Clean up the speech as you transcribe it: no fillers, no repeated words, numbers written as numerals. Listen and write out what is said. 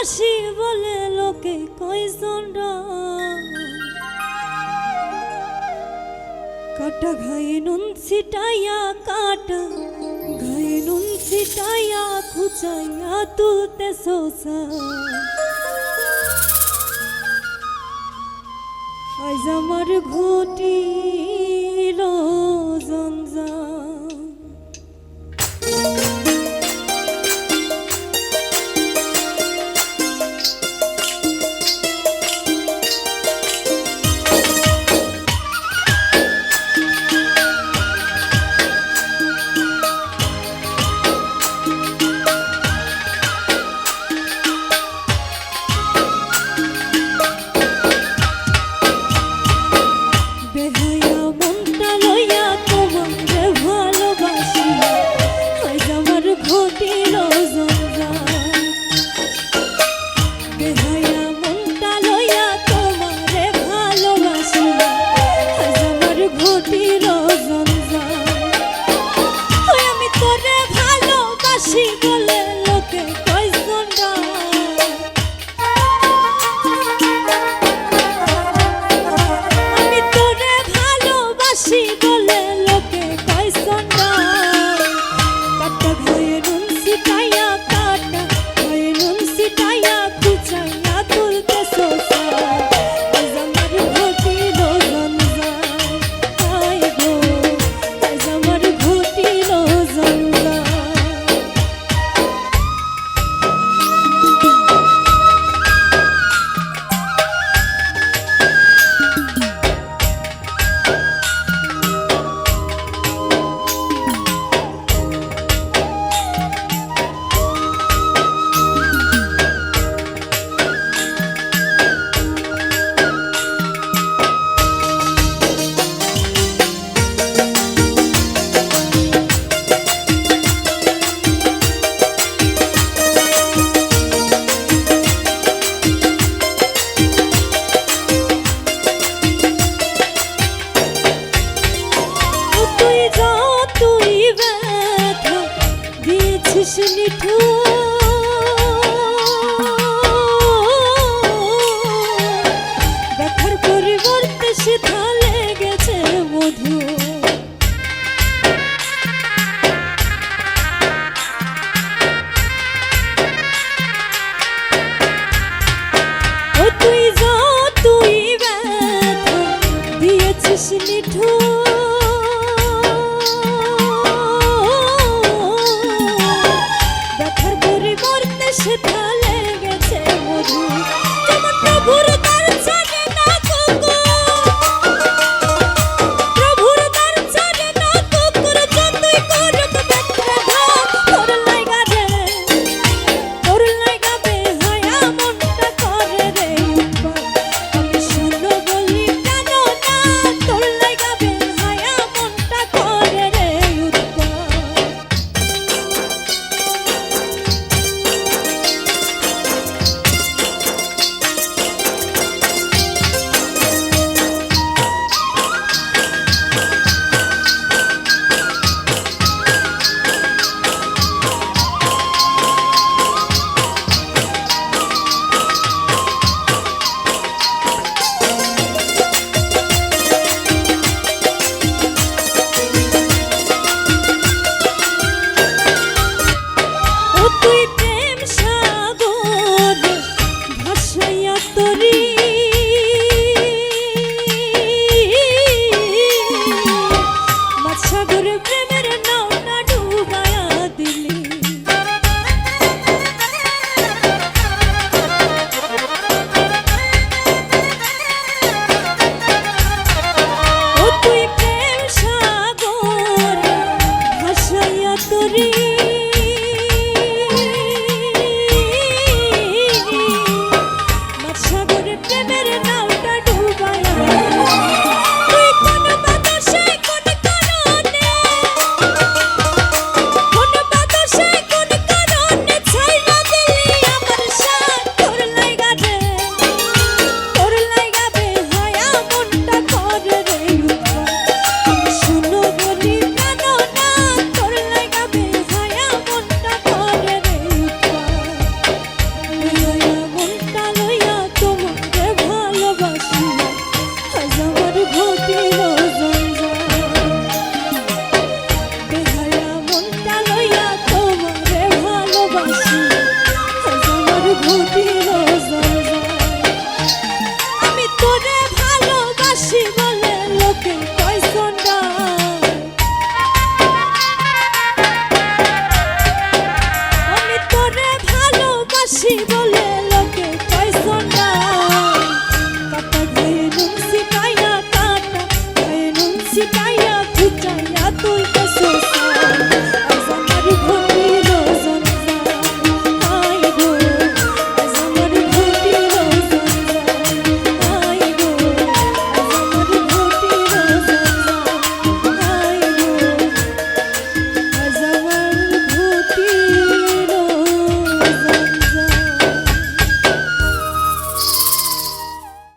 বাসি বলে লোকে কয়জন কাটা ঘায়ে নুন ছিটাইয়া কাটা ঘায়ে নুন ছিটাইয়া খুচাইয়া তুলতে সোসা আজ আমার ঘটিল জঞ্জাল ব্যথার পরিবর্তে সেথা লেগেছে মধু ও তুই যা তুই ব্যথা দিয়েছিস নিঠুর সেথা লেগেছে মধু যেমন প্রভুর দ্বার ছাড়ে না প্রভুর দ্বার ছাড়ে না কুকুর যতই করুক ব্যথা তোর লাইগা বেহায়া মনটা করে রে আমি শোনো বলি কেন না তোর লাইগা বেহায়া লোকে কয় সন্ডাল। আমি তোরে ভালোবাসি বলে লোকে কয় সন্ডাল। কাটা গায়ে নুন সিটাইয়া, কাটা গায়ে নুন সিটাইয়া, খুঁচাইয়া তুই